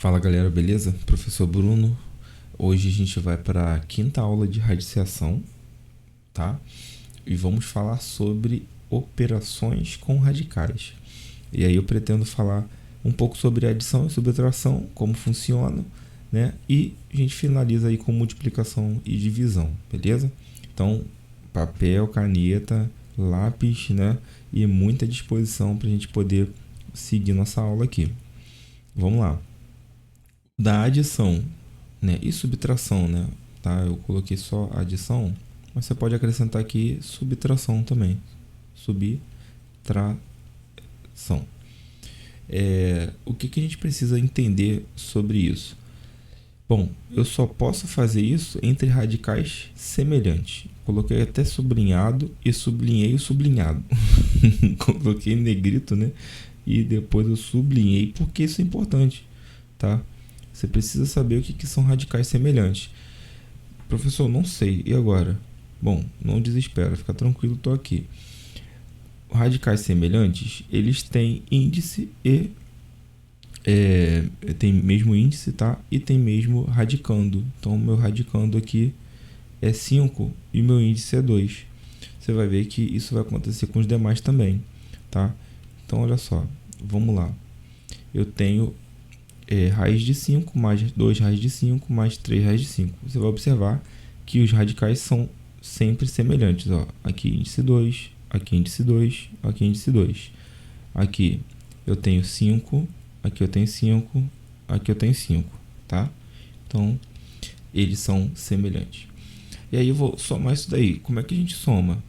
Fala galera, beleza? Professor Bruno. Hoje a gente vai para a quinta aula de radiciação, tá? E vamos falar sobre operações com radicais. E aí eu pretendo falar um pouco sobre adição e subtração, como funciona, né? E a gente finaliza aí com multiplicação e divisão, beleza? Então, papel, caneta, lápis, né? E muita disposição para a gente poder seguir nossa aula aqui. Vamos lá. Da adição, né, e subtração, né? Tá? Eu coloquei só adição, mas você pode acrescentar aqui subtração também. Subtração. O que a gente precisa entender sobre isso? Bom, eu só posso fazer isso entre radicais semelhantes. Coloquei até sublinhado e sublinhei o sublinhado. Coloquei em negrito, né? E depois eu sublinhei porque isso é importante, tá? Você precisa saber o que são radicais semelhantes. Professor, não sei. E agora? Bom, não desespera, fica tranquilo, estou aqui. Radicais semelhantes, eles têm índice e tem mesmo índice, tá? E tem mesmo radicando. Então, meu radicando aqui é 5 e meu índice é 2. Você vai ver que isso vai acontecer com os demais também, tá? Então, olha só. Vamos lá. Eu tenho raiz de 5 mais 2 raiz de 5 mais 3 raiz de 5. Você vai observar que os radicais são sempre semelhantes. Ó. Aqui índice 2, aqui índice 2, aqui índice 2. Aqui eu tenho 5, aqui eu tenho 5, aqui eu tenho 5. Tá? Então, eles são semelhantes. E aí eu vou somar isso daí. Como é que a gente soma?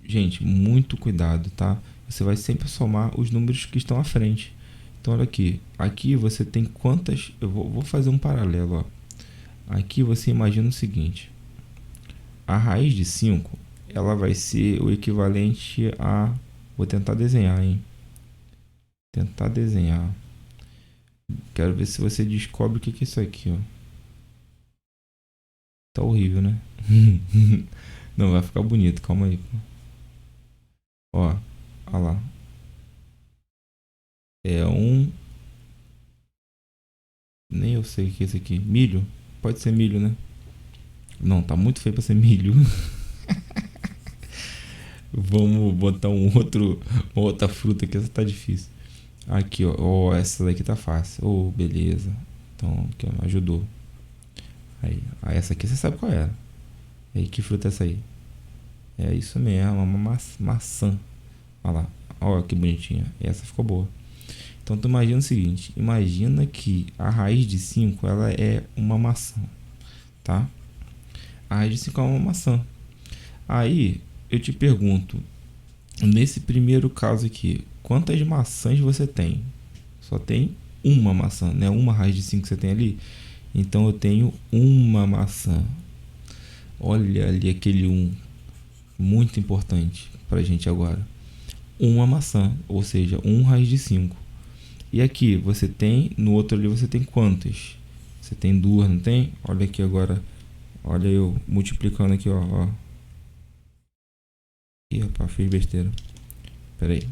Gente, muito cuidado, tá? Você vai sempre somar os números que estão à frente. Então, olha aqui. Aqui você tem quantas... Eu vou fazer um paralelo, ó. Aqui você imagina o seguinte. A raiz de 5, ela vai ser o equivalente a... Vou tentar desenhar, hein? Tentar desenhar. Quero ver se você descobre o que é isso aqui, ó. Tá horrível, né? Não, vai ficar bonito. Calma aí, pô. Ó, olha lá. Nem eu sei o que é isso aqui. Milho? Pode ser milho, né? Não, tá muito feio pra ser milho. Vamos botar uma outra fruta que essa tá difícil. Aqui, ó. Essa daqui tá fácil. Beleza. Então, aqui, ó, ajudou. Aí, essa aqui você sabe qual é. E aí, que fruta é essa aí? É isso mesmo, uma maçã. Olha lá. Olha que bonitinha. Essa ficou boa. Então, tu imagina o seguinte. Imagina que a raiz de 5, ela é uma maçã. Tá? A raiz de 5 é uma maçã. Aí, eu te pergunto. Nesse primeiro caso aqui, quantas maçãs você tem? Só tem uma maçã, né? Uma raiz de 5 que você tem ali. Então, eu tenho uma maçã. Olha ali aquele 1. Muito importante pra gente agora. Uma maçã, ou seja, 1 raiz de 5. E aqui, você tem, no outro ali você tem quantas? Você tem 2, não tem? Olha aqui agora. Olha eu multiplicando aqui, ó. Ih, rapaz, fiz besteira. Pera aí.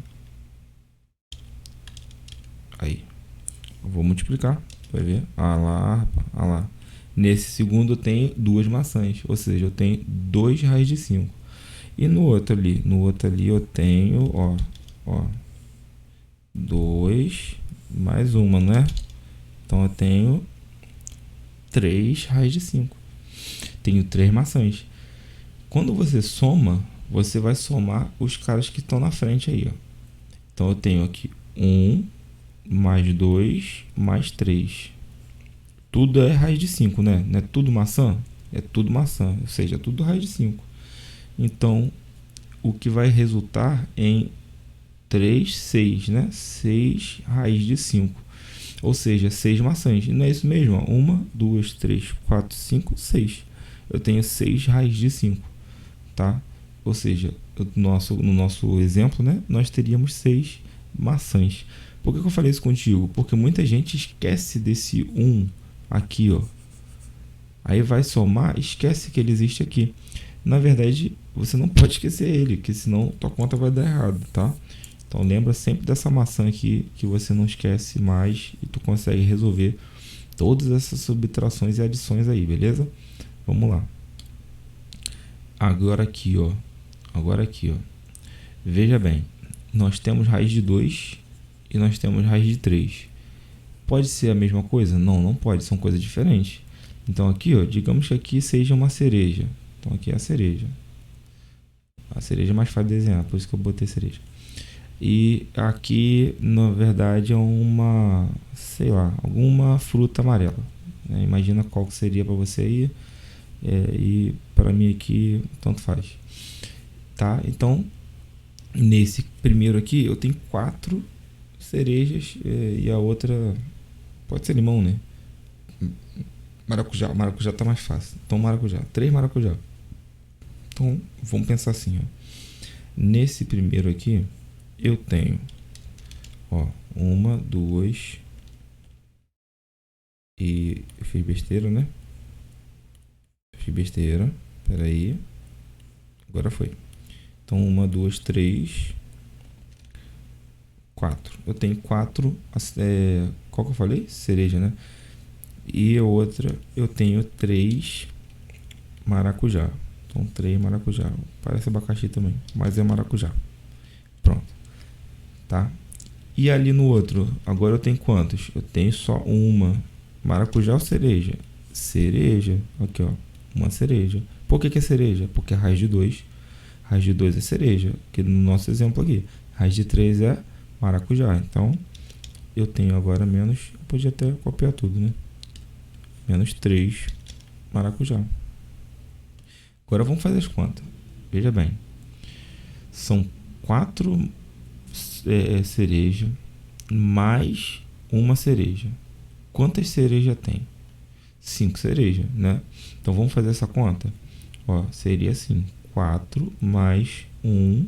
Aí. Eu vou multiplicar. Vai ver? Ah lá, rapaz. Ah lá. Nesse segundo eu tenho 2 maçãs. Ou seja, eu tenho 2 raiz de 5. E no outro ali eu tenho, ó. 2 mais uma, não é? Então eu tenho 3 raiz de 5. Tenho 3 maçãs. Quando você soma, você vai somar os caras que estão na frente aí, ó. Então eu tenho aqui 1 mais 2 mais 3. Tudo é raiz de 5, né? Não é tudo maçã? É tudo maçã, ou seja, é tudo raiz de 5. Então, o que vai resultar em 3, 6, né? 6 raiz de 5. Ou seja, 6 maçãs. E não é isso mesmo? 1, 2, 3, 4, 5, 6. Eu tenho 6 raiz de 5. Tá? Ou seja, no nosso exemplo, né? Nós teríamos 6 maçãs. Por que eu falei isso contigo? Porque muita gente esquece desse 1 aqui, ó. Aí vai somar, esquece que ele existe aqui. Na verdade, você não pode esquecer ele, porque senão tua conta vai dar errado, tá? Então lembra sempre dessa maçã aqui, que você não esquece mais e tu consegue resolver todas essas subtrações e adições aí, beleza? Vamos lá. Agora aqui, ó. Veja bem, nós temos raiz de 2 e nós temos raiz de 3. Pode ser a mesma coisa? Não, não pode, são coisas diferentes. Então aqui, ó, digamos que aqui seja uma cereja. Então aqui é a cereja. A cereja é mais fácil de desenhar, por isso que eu botei cereja. E aqui, na verdade, é uma, sei lá, alguma fruta amarela. Imagina qual que seria para você aí. E para mim aqui, tanto faz. Tá? Então, nesse primeiro aqui, eu tenho 4 cerejas e a outra pode ser limão, né? Maracujá tá mais fácil. Então, 3 maracujá. Então, vamos pensar assim, ó. Nesse primeiro aqui, eu tenho, ó, 1, 2 e eu fiz besteira, né? Pera aí. Agora foi. Então, 1, 2, 3, 4. Eu tenho 4. Qual que eu falei? Cereja, né? E a outra, eu tenho 3 maracujá. Então, 3 maracujá. Parece abacaxi também, mas é maracujá. Pronto. Tá? E ali no outro, agora eu tenho quantos? Eu tenho só uma. Maracujá ou cereja? Cereja. Aqui, ó. Uma cereja. Por que é cereja? Porque é raiz de 2. Raiz de 2 é cereja. Que no nosso exemplo aqui. Raiz de 3 é maracujá. Então, eu tenho agora menos... Eu podia até copiar tudo, né? Menos 3 maracujá. Agora vamos fazer as contas. Veja bem. São 4 cereja mais uma cereja. Quantas cerejas tem? 5 cerejas, né? Então vamos fazer essa conta. Ó, seria assim: 4 mais 1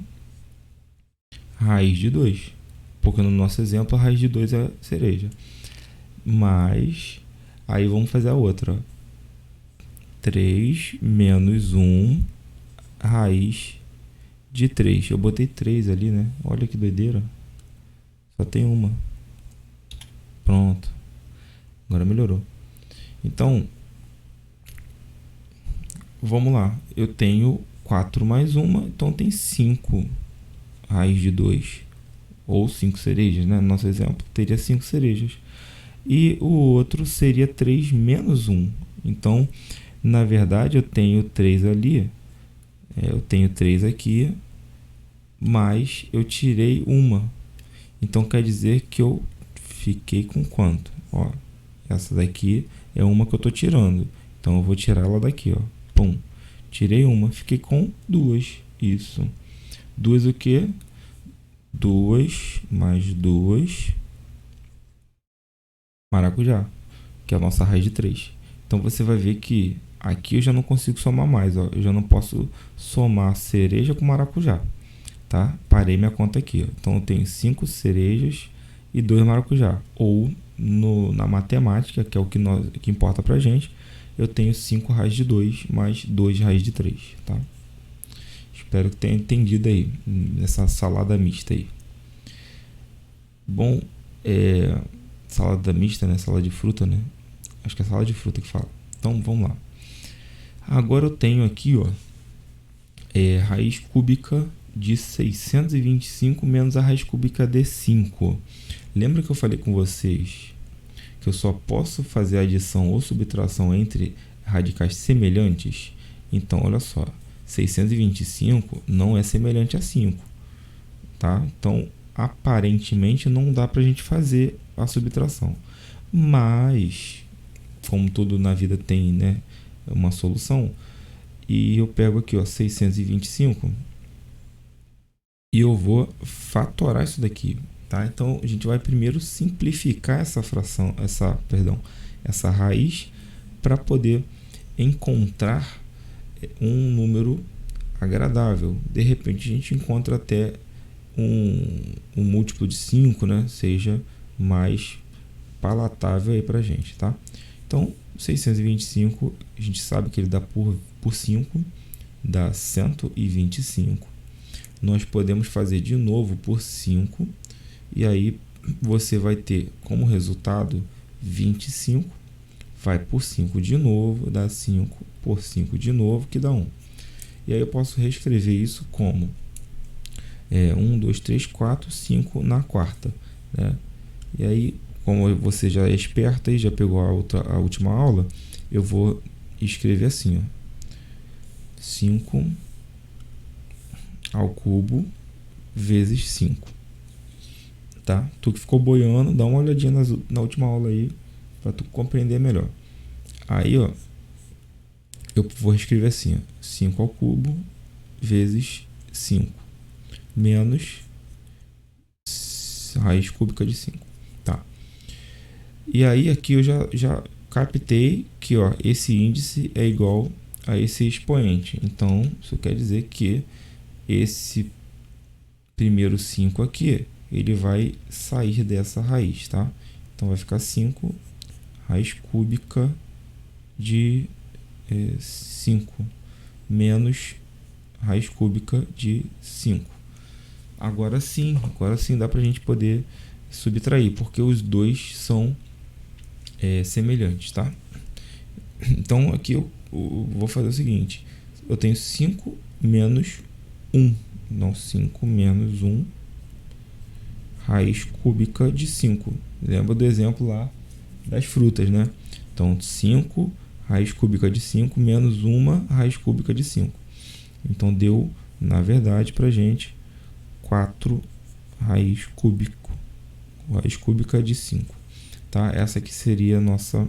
raiz de 2. Porque no nosso exemplo a raiz de 2 é cereja. Mais, aí vamos fazer a outra, ó. 3 menos 1 raiz de 3. Eu botei 3 ali, né? Olha que doideira. Só tem uma. Pronto. Agora melhorou. Então, vamos lá. Eu tenho 4 mais 1, então tem 5 raiz de 2. Ou 5 cerejas, né? No nosso exemplo, teria 5 cerejas. E o outro seria 3 menos 1. Então, na verdade, eu tenho 3 ali. Eu tenho 3 aqui. Mas eu tirei uma. Então, quer dizer que eu fiquei com quanto? Ó, essa daqui é uma que eu estou tirando. Então, eu vou tirar ela daqui, ó. Pum. Tirei uma. Fiquei com 2. Isso. 2 o quê? 2 mais 2 maracujá, que é a nossa raiz de 3. Então você vai ver que aqui eu já não consigo somar mais, ó. Eu já não posso somar cereja com maracujá, tá? Parei minha conta aqui, ó. Então eu tenho 5 cerejas e 2 maracujá. Ou na matemática, que é o que importa pra gente, eu tenho 5 raiz de 2 mais 2 raiz de 3, tá? Espero que tenha entendido aí, nessa salada mista aí. Bom, salada mista, né? Salada de fruta, né? Acho que é salada de fruta que fala. Então, vamos lá. Agora eu tenho aqui, ó, raiz cúbica de 625 menos a raiz cúbica de 5. Lembra que eu falei com vocês que eu só posso fazer adição ou subtração entre radicais semelhantes? Então, olha só. 625 não é semelhante a 5, tá? Então, aparentemente não dá pra gente fazer a subtração. Mas, como tudo na vida tem, né, uma solução, e eu pego aqui, ó, 625 e eu vou fatorar isso daqui, tá? Então, a gente vai primeiro simplificar essa fração, essa raiz, para poder encontrar um número agradável. De repente a gente encontra até um múltiplo de 5, né? Seja mais palatável aí pra gente, tá? Então, 625, a gente sabe que ele dá por 5, dá 125. Nós podemos fazer de novo por 5, e aí você vai ter como resultado 25, vai por 5 de novo, dá 5 por 5 de novo, que dá 1. E aí eu posso reescrever isso como 1, 2, 3, 4, 5 na quarta, né? E aí, como você já é esperto e já pegou a última aula, eu vou escrever assim, ó, 5 ao cubo vezes 5. Tá? Tu que ficou boiando, dá uma olhadinha na última aula aí, para tu compreender melhor. Aí, ó, eu vou escrever assim, ó, 5 ao cubo vezes 5 menos raiz cúbica de 5. Tá? E aí aqui eu já captei que, ó, esse índice é igual a esse expoente. Então, isso quer dizer que esse primeiro 5 aqui, ele vai sair dessa raiz, tá? Então, vai ficar 5 raiz cúbica de 5 menos raiz cúbica de 5. Agora sim dá para a gente poder subtrair, porque os dois são semelhantes, tá? Então, aqui eu vou fazer o seguinte. Eu tenho 5 menos 1. Não, 5 menos 1 raiz cúbica de 5. Lembra do exemplo lá das frutas, né? Então, 5 raiz cúbica de 5 menos 1 raiz cúbica de 5. Então, deu, na verdade, pra gente 4 raiz cúbica de 5. Tá? Essa aqui seria a nossa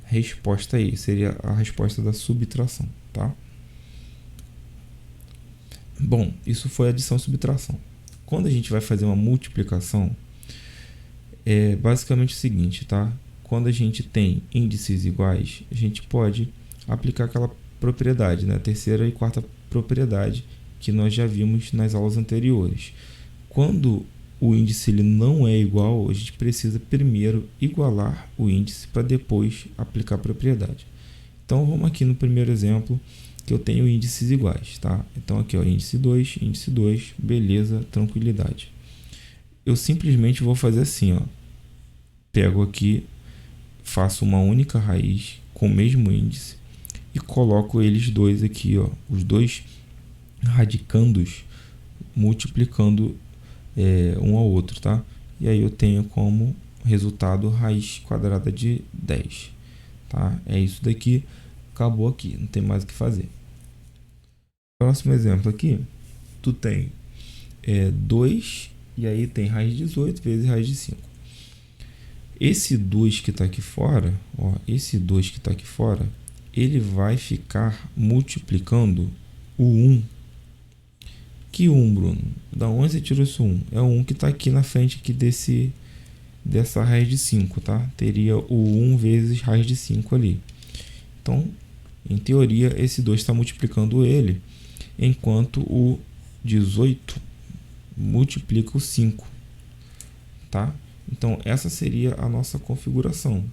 resposta aí. Seria a resposta da subtração, tá? Bom, isso foi adição e subtração. Quando a gente vai fazer uma multiplicação, é basicamente o seguinte, tá? Quando a gente tem índices iguais, a gente pode aplicar aquela propriedade, né? Terceira e quarta propriedade que nós já vimos nas aulas anteriores. Quando o índice ele não é igual, a gente precisa primeiro igualar o índice para depois aplicar a propriedade. Então, vamos aqui no primeiro exemplo, que eu tenho índices iguais, tá? Então, aqui, ó, índice 2, beleza, tranquilidade. Eu simplesmente vou fazer assim, ó. Pego aqui, faço uma única raiz com o mesmo índice e coloco eles dois aqui, ó, os dois radicandos multiplicando um ao outro, tá? E aí eu tenho como resultado raiz quadrada de 10, tá? É isso daqui, acabou aqui, não tem mais o que fazer. Próximo exemplo aqui, tu tem 2 e aí tem raiz de 18 vezes raiz de 5. Esse 2 que está aqui fora, ó, esse 2 que está aqui fora, ele vai ficar multiplicando o 1. Que 1, Bruno? Da onde você tirou esse 1? É o 1 que está aqui na frente aqui dessa raiz de 5, tá? Teria o 1 vezes raiz de 5 ali. Então, em teoria, esse 2 está multiplicando ele, enquanto o 18 multiplica o 5, tá? Então, essa seria a nossa configuração,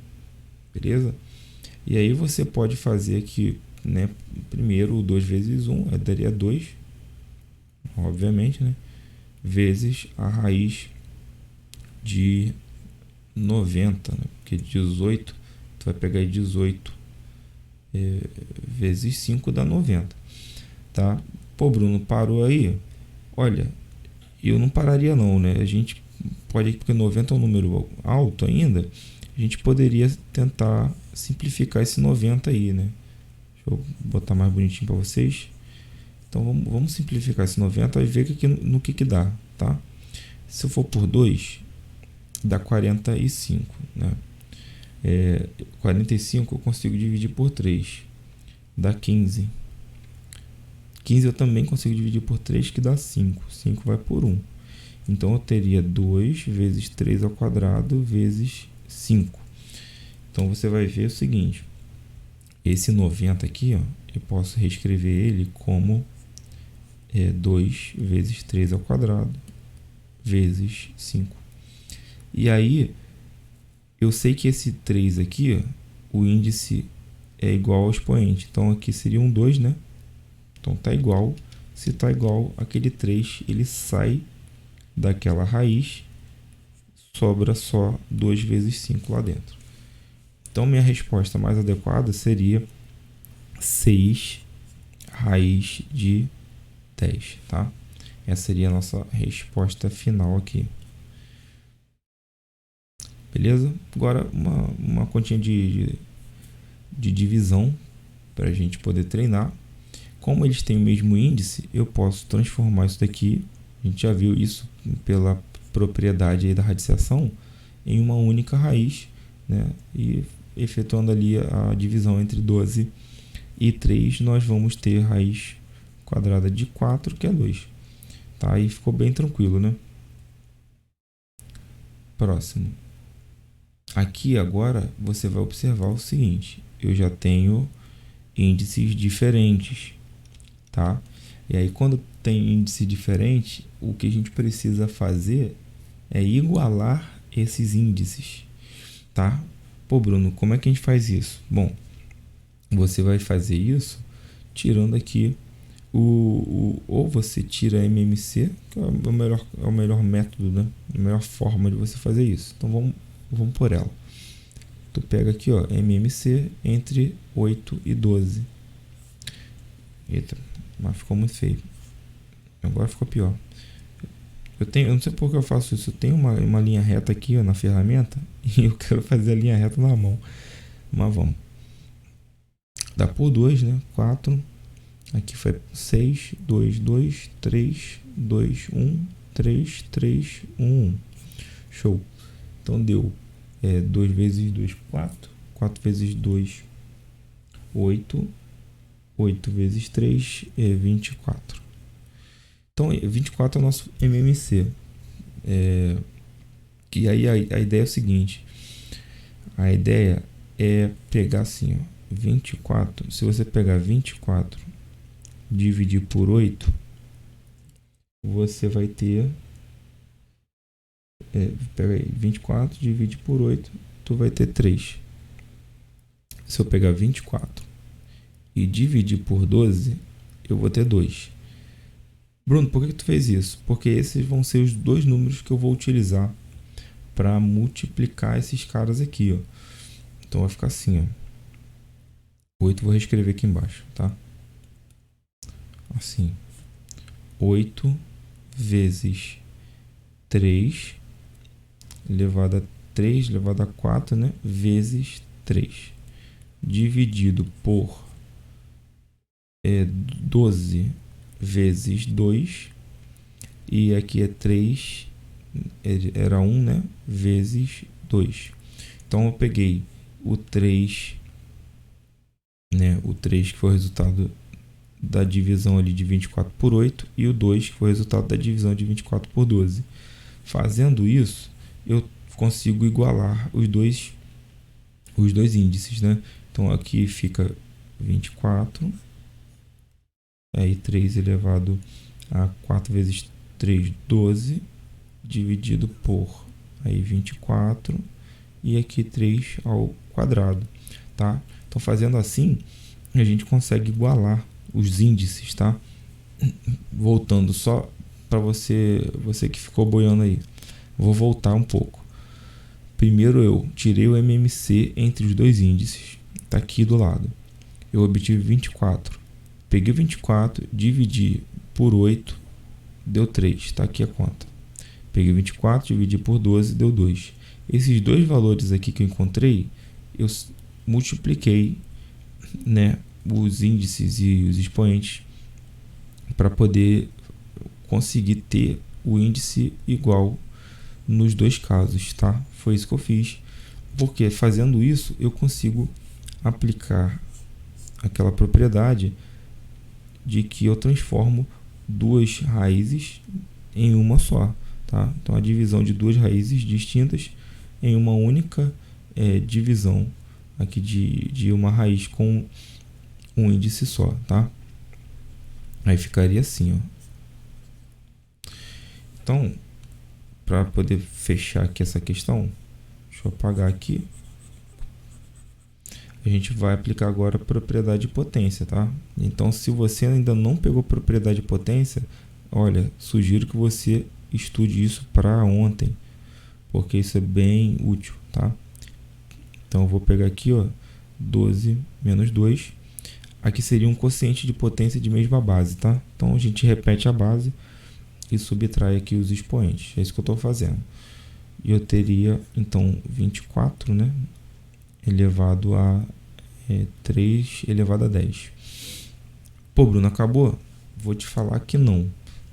beleza? E aí você pode fazer aqui, né? Primeiro, o 2 vezes 1, daria 2, obviamente, né? Vezes a raiz de 90, né? Porque 18, tu vai pegar 18 vezes 5 dá 90, tá? Pô, Bruno, parou aí? Olha, eu não pararia não, né? A gente pode, porque 90 é um número alto ainda, a gente poderia tentar simplificar esse 90 aí, né? Deixa eu botar mais bonitinho para vocês. Então, vamos simplificar esse 90 e ver no que dá, tá? Se eu for por 2, dá 45, né? 45 eu consigo dividir por 3, dá 15. 15 eu também consigo dividir por 3, que dá 5. 5 vai por 1. Então, eu teria 2 vezes 3 ao quadrado vezes 5. Então, você vai ver o seguinte. Esse 90 aqui, ó, eu posso reescrever ele como 2 vezes 3 ao quadrado vezes 5. E aí, eu sei que esse 3 aqui, ó, o índice é igual ao expoente. Então, aqui seria um 2, né? Então, tá igual. Se tá igual, aquele 3, ele sai daquela raiz, sobra só 2 vezes 5 lá dentro. Então, minha resposta mais adequada seria 6 raiz de 10, tá? Essa seria a nossa resposta final aqui. Beleza? Agora, uma continha de divisão para a gente poder treinar. Como eles têm o mesmo índice, eu posso transformar isso daqui, a gente já viu isso pela propriedade aí da radiciação, em uma única raiz, né? E efetuando ali a divisão entre 12 e 3, nós vamos ter raiz quadrada de 4, que é 2. Tá? Aí ficou bem tranquilo, né? Próximo. Aqui agora você vai observar o seguinte, eu já tenho índices diferentes, tá? E aí quando tem índice diferente, o que a gente precisa fazer é igualar esses índices, tá? Pô, Bruno, como é que a gente faz isso? Bom, você vai fazer isso tirando aqui ou você tira a MMC, que é o melhor método, né? A melhor forma de você fazer isso. Então vamos por ela. Tu pega aqui, ó, MMC entre 8 e 12. Eita, mas ficou muito feio. Agora ficou pior. Eu não sei por que eu faço isso. Eu tenho uma linha reta aqui, ó, na ferramenta e eu quero fazer a linha reta na mão. Mas vamos. Dá por 2, né? 4. Aqui foi 6, 2, 2, 3, 2, 1, 3, 3, 1, 1. Show. Então deu 2 vezes 2, 4. 4 vezes 2, 8. 8 vezes 3 é 24. Então 24 é o nosso MMC. E aí a ideia é o seguinte. A ideia é pegar assim, ó, 24. Se você pegar 24 dividir por 8, você vai ter pega aí, 24 divide por 8, tu vai ter 3. Se eu pegar 24 e dividir por 12, eu vou ter 2. Bruno, por que tu fez isso? Porque esses vão ser os dois números que eu vou utilizar para multiplicar esses caras aqui, ó. Então vai ficar assim, ó. 8, vou reescrever aqui embaixo, tá? Assim. 8 vezes 3 elevado a 3 elevado a 4, né? Vezes 3. Dividido por 12 vezes 2. E aqui é 3, era 1, né? Vezes 2. Então eu peguei o 3, né? O 3 que foi o resultado da divisão ali de 24 por 8 e o 2 que foi o resultado da divisão de 24 por 12. Fazendo isso, eu consigo igualar os dois índices, né? Então aqui fica 24, aí 3 elevado a 4 vezes 3, 12, dividido por aí 24, e aqui 3 ao quadrado, tá? Então fazendo assim, a gente consegue igualar os índices, tá? Voltando só para você que ficou boiando aí. Vou voltar um pouco. Primeiro eu tirei o MMC entre os dois índices. Tá aqui do lado. Eu obtive 24. Peguei 24, dividi por 8, deu 3. Tá aqui a conta. Peguei 24, dividi por 12, deu 2. Esses dois valores aqui que eu encontrei, eu multipliquei, né, os índices e os expoentes para poder conseguir ter o índice igual nos dois casos, tá? Foi isso que eu fiz, porque fazendo isso eu consigo aplicar aquela propriedade de que eu transformo duas raízes em uma só, tá? Então a divisão de duas raízes distintas em uma única divisão aqui de uma raiz com um índice só, tá? Aí ficaria assim, ó. Então, para poder fechar aqui essa questão, deixa eu apagar aqui. A gente vai aplicar agora a propriedade de potência, tá? Então, se você ainda não pegou propriedade de potência, olha, sugiro que você estude isso para ontem, porque isso é bem útil, tá? Então eu vou pegar aqui, ó, 12 menos 2. Aqui seria um quociente de potência de mesma base, tá? Então a gente repete a base e subtrai aqui os expoentes. É isso que eu estou fazendo. E eu teria, então, 24, né? Elevado a 3 elevado a 10. Pô, Bruno, acabou? Vou te falar que não,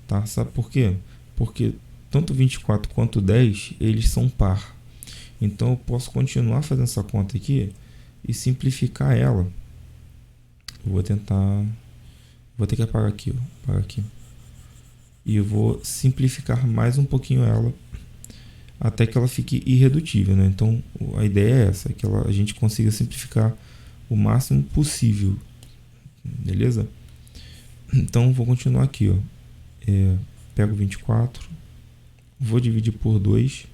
tá? Sabe por quê? Porque tanto 24 quanto 10, eles são par. Então eu posso continuar fazendo essa conta aqui e simplificar ela. Vou ter que apagar aqui, ó. Apagar aqui. E eu vou simplificar mais um pouquinho ela até que ela fique irredutível, né? Então a ideia é essa, que a gente consiga simplificar o máximo possível, beleza? Então vou continuar aqui, ó. Pego 24, vou dividir por 2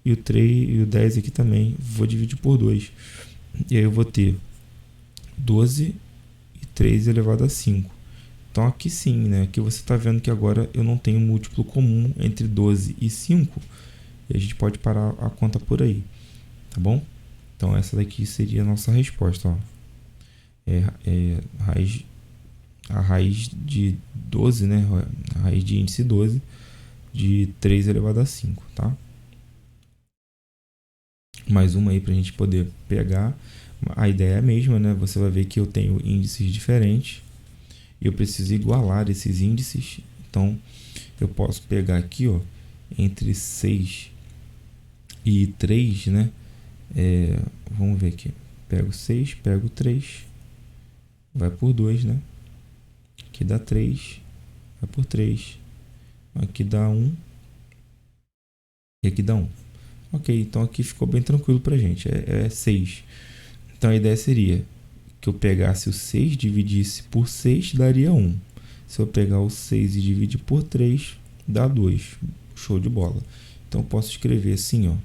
e o 3 e o 10 aqui também vou dividir por 2. E aí eu vou ter 12 e 3 elevado a 5. Então aqui sim, né? Aqui você está vendo que agora eu não tenho múltiplo comum entre 12 e 5. E a gente pode parar a conta por aí, tá bom? Então essa daqui seria a nossa resposta, ó. A raiz de 12, né? A raiz de índice 12 de 3 elevado a 5, tá? Mais uma aí para a gente poder pegar. A ideia é a mesma, né? Você vai ver que eu tenho índices diferentes e eu preciso igualar esses índices. Então eu posso pegar aqui, ó, entre 6 e 3, né? Vamos ver aqui. Pego 6, pego 3, vai por 2, né? Aqui dá 3, vai por 3. Aqui dá 1 e aqui dá 1. Ok, então aqui ficou bem tranquilo pra gente. É 6. Então a ideia seria que eu pegasse o 6, dividisse por 6, daria 1. Se eu pegar o 6 e dividir por 3, dá 2. Show de bola. Então eu posso escrever assim, ó.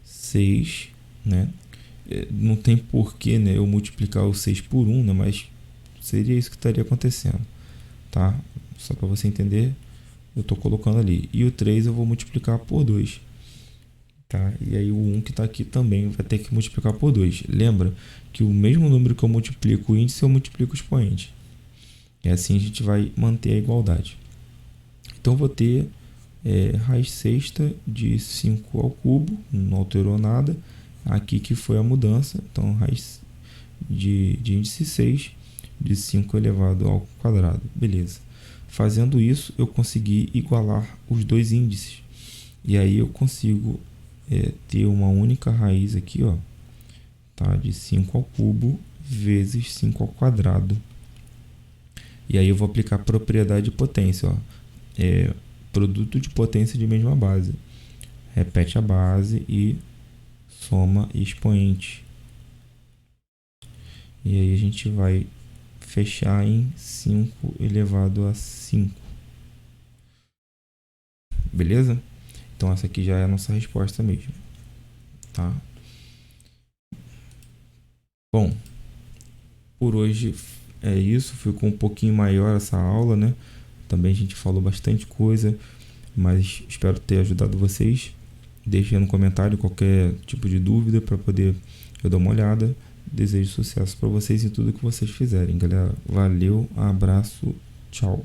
6, né? Não tem porquê, né, eu multiplicar o 6 por 1, né? Mas seria isso que estaria acontecendo, tá? Só para você entender, eu estou colocando ali. E o 3 eu vou multiplicar por 2. Tá? E aí o 1 que está aqui também vai ter que multiplicar por 2. Lembra que o mesmo número que eu multiplico o índice, eu multiplico o expoente. E assim a gente vai manter a igualdade. Então eu vou ter raiz sexta de 5 ao cubo, não alterou nada. Aqui que foi a mudança. Então raiz de índice 6 de 5 elevado ao quadrado. Beleza. Fazendo isso, eu consegui igualar os dois índices. E aí eu consigo ter uma única raiz aqui, ó, tá? De 5 ao cubo vezes 5 ao quadrado. E aí eu vou aplicar a propriedade de potência, ó. Produto de potência de mesma base. Repete a base e soma expoente. E aí a gente vai fechar em 5 elevado a 5. Beleza? Então essa aqui já é a nossa resposta mesmo, tá? Bom, por hoje é isso. Ficou um pouquinho maior essa aula, né? Também a gente falou bastante coisa, mas espero ter ajudado vocês. Deixem no comentário qualquer tipo de dúvida para poder eu dar uma olhada. Desejo sucesso para vocês em tudo que vocês fizerem, galera. Valeu, abraço, tchau.